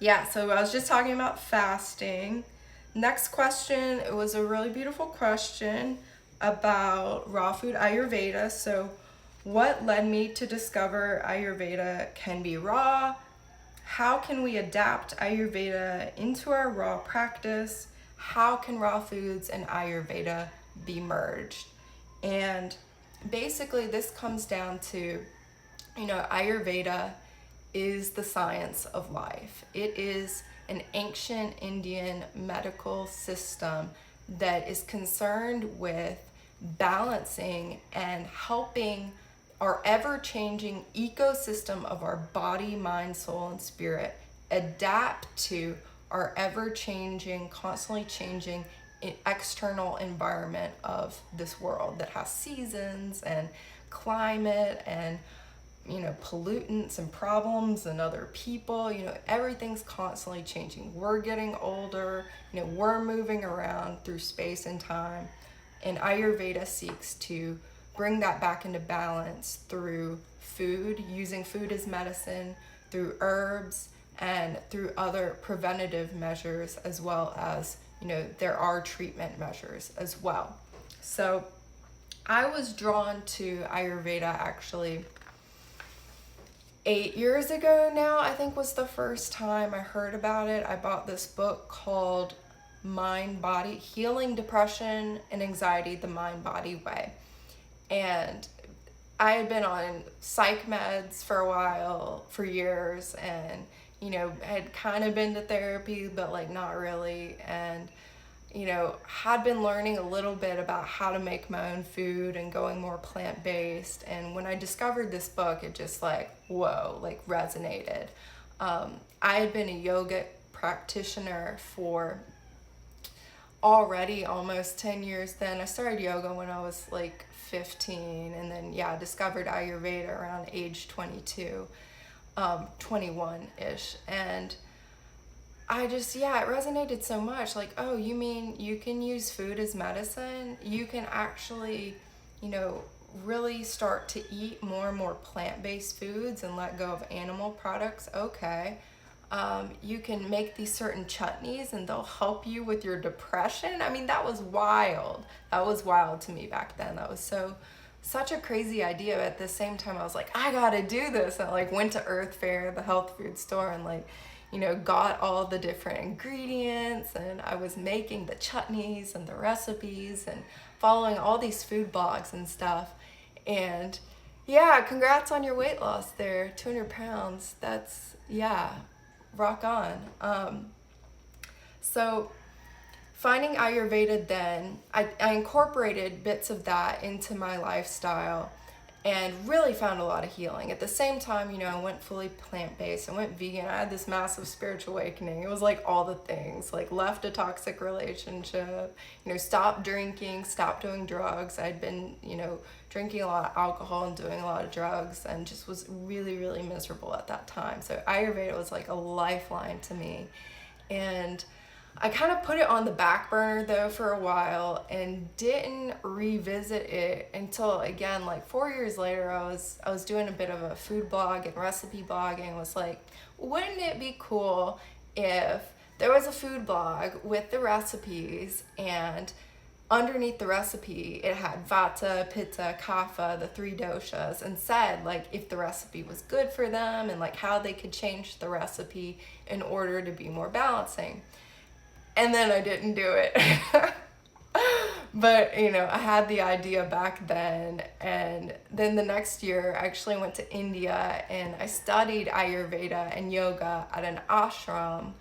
Yeah, so I was just talking about fasting. Next question, it was a really beautiful question about raw food Ayurveda. So, what led me to discover Ayurveda can be raw? How can we adapt Ayurveda into our raw practice? How can raw foods and Ayurveda be merged? And basically, this comes down to, Ayurveda is the science of life. It is an ancient Indian medical system that is concerned with balancing and helping our ever-changing ecosystem of our body, mind, soul, and spirit adapt to our ever-changing, constantly changing external environment of this world that has seasons and climate and pollutants and problems and other people. Everything's constantly changing. We're getting older, we're moving around through space and time, and Ayurveda seeks to bring that back into balance through food, using food as medicine, through herbs, and through other preventative measures, as well as there are treatment measures as well. So I was drawn to Ayurveda actually 8 years ago now, I think was the first time I heard about it. I bought this book called Mind Body Healing Depression and Anxiety the Mind Body Way. And I had been on psych meds for a while, for years, and had kind of been to therapy, but like not really, and had been learning a little bit about how to make my own food and going more plant-based. And when I discovered this book, it just resonated. I had been a yoga practitioner for already almost 10 years then. I started yoga when I was 15, and then discovered Ayurveda around age 22, 21-ish. And I just, it resonated so much. Oh, you mean you can use food as medicine? You can actually, really start to eat more and more plant-based foods and let go of animal products. Okay. You can make these certain chutneys and they'll help you with your depression. I mean, that was wild. That was wild to me back then. That was such a crazy idea. But at the same time, I was like, I gotta do this. And I went to Earth Fare, the health food store, and got all the different ingredients, and I was making the chutneys and the recipes and following all these food blogs and stuff. And congrats on your weight loss there, 200 pounds. That's, rock on. So finding Ayurveda then, I incorporated bits of that into my lifestyle and really found a lot of healing. At the same time, I went fully plant-based, I went vegan, I had this massive spiritual awakening. It was all the things, left a toxic relationship, stopped drinking, stopped doing drugs. I'd been, drinking a lot of alcohol and doing a lot of drugs, and just was really, really miserable at that time. So Ayurveda was a lifeline to me. And I kind of put it on the back burner though for a while and didn't revisit it until, again, 4 years later. I was doing a bit of a food blog and recipe blogging. Was wouldn't it be cool if there was a food blog with the recipes, and underneath the recipe it had vata, pitta, kapha, the 3 doshas, and said if the recipe was good for them and how they could change the recipe in order to be more balancing. And then I didn't do it. But, I had the idea back then. And then the next year, I actually went to India and I studied Ayurveda and yoga at an ashram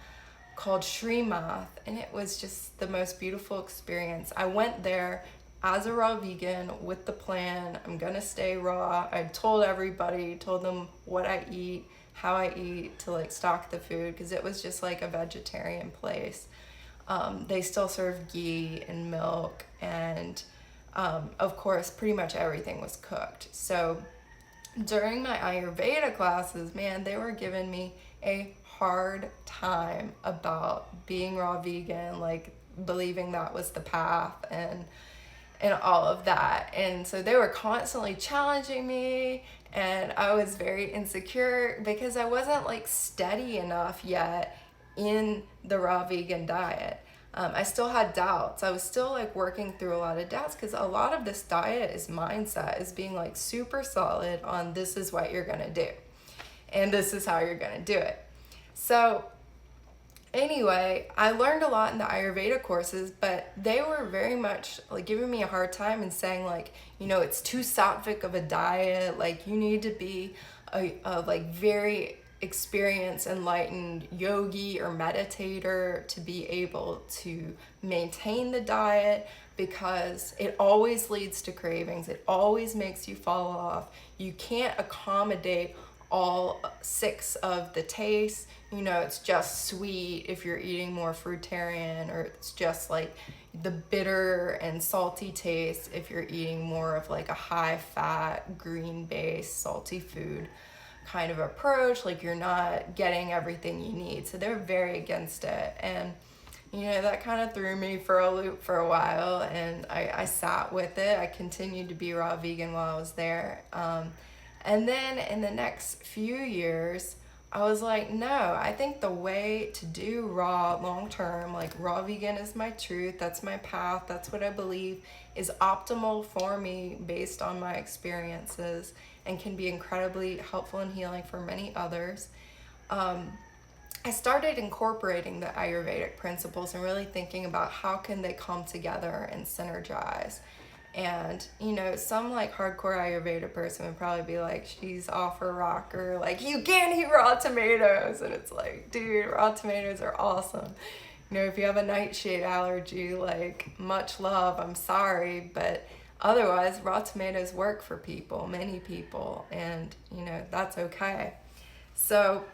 called Srimath. And it was just the most beautiful experience. I went there as a raw vegan with the plan, I'm going to stay raw. I told everybody, told them what I eat, how I eat, to stock the food, because it was just a vegetarian place. They still serve ghee and milk, and of course pretty much everything was cooked. So during my Ayurveda classes, man, they were giving me a hard time about being raw vegan, believing that was the path and all of that. And so they were constantly challenging me, and I was very insecure because I wasn't steady enough yet in the raw vegan diet. I still had doubts. I was still like working through a lot of doubts, because a lot of this diet is mindset, is being like super solid on this is what you're gonna do and this is how you're gonna do it. So anyway, I learned a lot in the Ayurveda courses, but they were very much like giving me a hard time and saying like, you know, it's too sattvic of a diet. Like you need to be a like very experienced, enlightened yogi or meditator to be able to maintain the diet, because it always leads to cravings. It always makes you fall off. You can't accommodate all 6 of the tastes. You know, it's just sweet if you're eating more fruitarian, or it's just like the bitter and salty taste if you're eating more of like a high fat, green based, salty food kind of approach. Like you're not getting everything you need. So they're very against it. And you know, that kind of threw me for a loop for a while, and I sat with it. I continued to be raw vegan while I was there. And then in the next few years, I was like, no, I think the way to do raw long term, like raw vegan is my truth, that's my path, that's what I believe is optimal for me based on my experiences, and can be incredibly helpful and healing for many others. I started incorporating the Ayurvedic principles and really thinking about how can they come together and synergize. And, you know, some like hardcore Ayurveda person would probably be like, she's off her rocker, like you can't eat raw tomatoes. And it's like, dude, raw tomatoes are awesome. You know, if you have a nightshade allergy, like much love, I'm sorry, but otherwise raw tomatoes work for people, many people, and you know, that's okay. So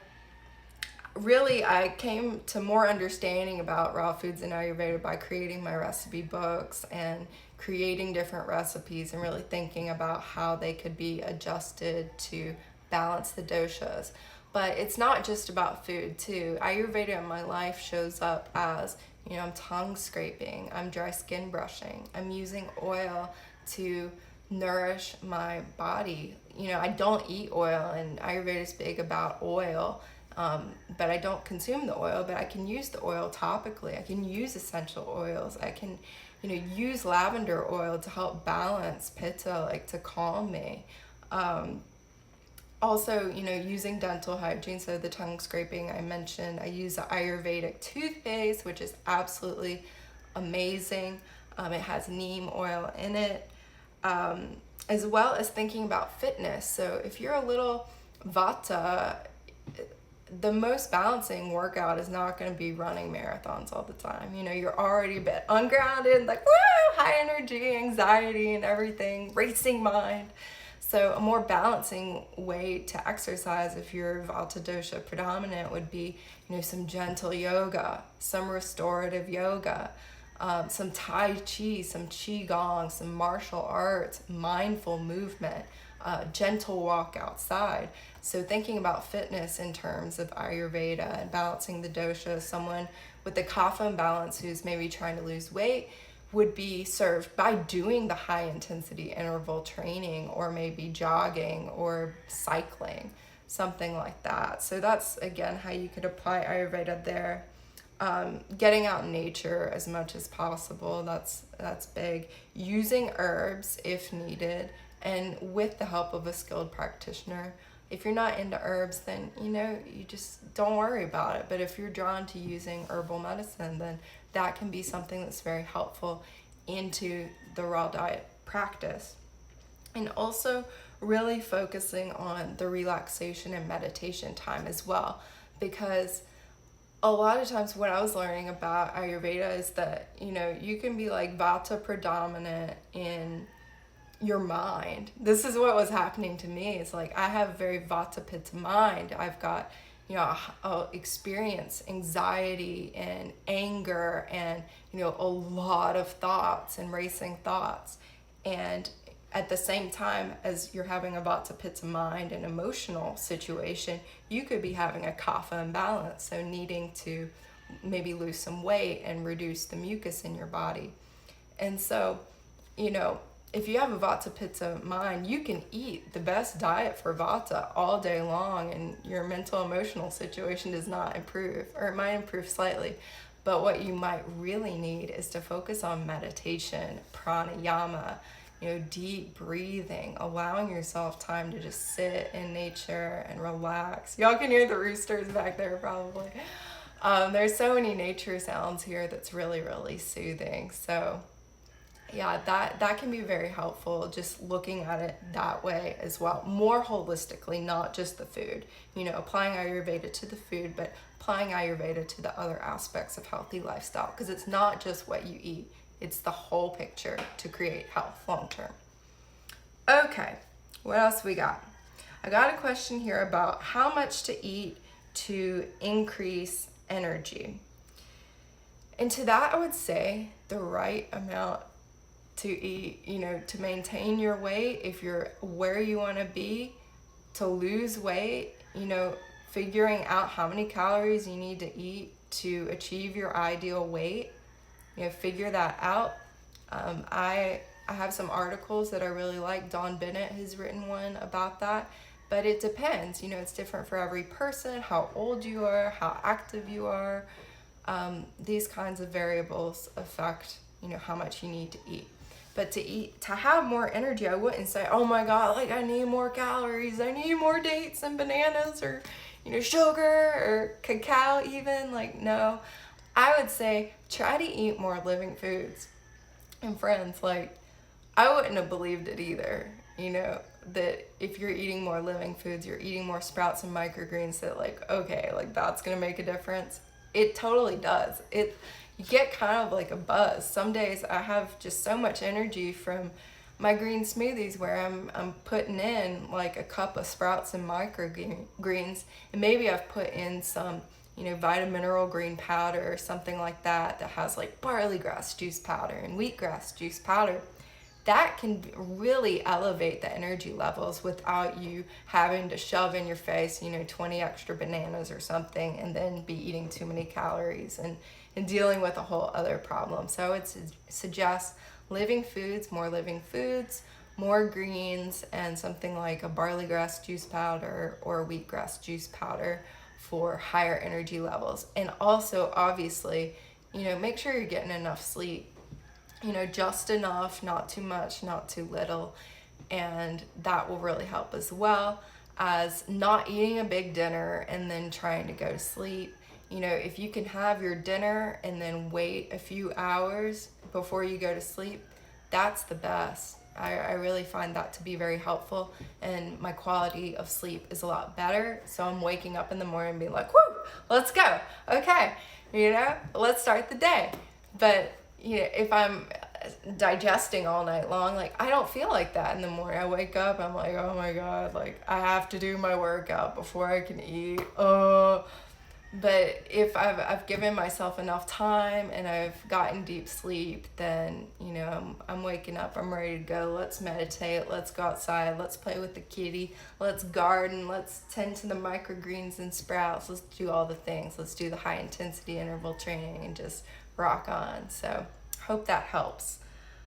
really, I came to more understanding about raw foods and Ayurveda by creating my recipe books and creating different recipes, and really thinking about how they could be adjusted to balance the doshas. But it's not just about food too. Ayurveda in my life shows up as, you know, I'm tongue scraping, I'm dry skin brushing, I'm using oil to nourish my body. You know, I don't eat oil, and Ayurveda is big about oil. But I don't consume the oil, but I can use the oil topically. I can use essential oils. I can, you know, use lavender oil to help balance pitta, like to calm me. Also, you know, using dental hygiene, so the tongue scraping I mentioned. I use the Ayurvedic toothpaste, which is absolutely amazing. It has neem oil in it, as well as thinking about fitness. So if you're a little vata, the most balancing workout is not going to be running marathons all the time. You know, you're already a bit ungrounded, like, woo, high energy, anxiety and everything, racing mind. So a more balancing way to exercise if you're Vata dosha predominant would be, you know, some gentle yoga, some restorative yoga, some Tai Chi, some Qigong, some martial arts, mindful movement, gentle walk outside. So thinking about fitness in terms of Ayurveda and balancing the dosha, someone with a kapha imbalance who's maybe trying to lose weight would be served by doing the high intensity interval training, or maybe jogging or cycling, something like that. So that's, again, how you could apply Ayurveda there. Getting out in nature as much as possible, that's big. Using herbs if needed, and with the help of a skilled practitioner. If you're not into herbs, then, you know, you just don't worry about it. But if you're drawn to using herbal medicine, then that can be something that's very helpful into the raw diet practice. And also really focusing on the relaxation and meditation time as well, because a lot of times what I was learning about Ayurveda is that, you know, you can be like Vata predominant in your mind. This is what was happening to me. It's like I have a very Vata Pitta mind. I've got, you know, I'll experience anxiety and anger and, you know, a lot of thoughts and racing thoughts. And at the same time as you're having a Vata Pitta mind and emotional situation, you could be having a kapha imbalance, so needing to maybe lose some weight and reduce the mucus in your body. And so, you know, if you have a Vata Pitta mind, you can eat the best diet for Vata all day long and your mental emotional situation does not improve, or it might improve slightly. But what you might really need is to focus on meditation, pranayama, deep breathing, allowing yourself time to just sit in nature and relax. Y'all can hear the roosters back there probably. There's so many nature sounds here that's really, really soothing. So yeah, that can be very helpful, just looking at it that way as well, more holistically, not just the food, applying Ayurveda to the food, but applying Ayurveda to the other aspects of healthy lifestyle, because it's not just what you eat, it's the whole picture to create health long term. Okay, what else we got? I got a question here about how much to eat to increase energy. And to that, I would say the right amount to eat, to maintain your weight, if you're where you want to be, to lose weight, figuring out how many calories you need to eat to achieve your ideal weight, figure that out. I have some articles that I really like. Dawn Bennett has written one about that, but it depends, it's different for every person, how old you are, how active you are. These kinds of variables affect, how much you need to eat. But to have more energy, I wouldn't say, oh my God, I need more calories. I need more dates and bananas or, sugar or cacao even. No, I would say try to eat more living foods. And friends, I wouldn't have believed it either, that if you're eating more living foods, you're eating more sprouts and microgreens, that okay, that's going to make a difference. It totally does. You get kind of like a buzz. Some days I have just so much energy from my green smoothies where I'm putting in a cup of sprouts and microgreens, and maybe I've put in some, vitamin mineral green powder or something like that has barley grass juice powder and wheatgrass juice powder. That can really elevate the energy levels without you having to shove in your face, 20 extra bananas or something, and then be eating too many calories and dealing with a whole other problem. So it suggests living foods, more greens, and something like a barley grass juice powder or wheatgrass juice powder for higher energy levels. And also, obviously, make sure you're getting enough sleep. Just enough, not too much, not too little. And that will really help, as well as not eating a big dinner and then trying to go to sleep. If you can have your dinner and then wait a few hours before you go to sleep, that's the best. I really find that to be very helpful, and my quality of sleep is a lot better. So I'm waking up in the morning and being like, whoo, let's go. Okay, let's start the day. But if I'm digesting all night long, I don't feel like that in the morning. I wake up, I'm like, oh my God, I have to do my workout before I can eat. But if I've given myself enough time and I've gotten deep sleep, then, I'm waking up, I'm ready to go. Let's meditate, let's go outside, let's play with the kitty, let's garden, let's tend to the microgreens and sprouts, let's do all the things. Let's do the high intensity interval training and just rock on. So hope that helps.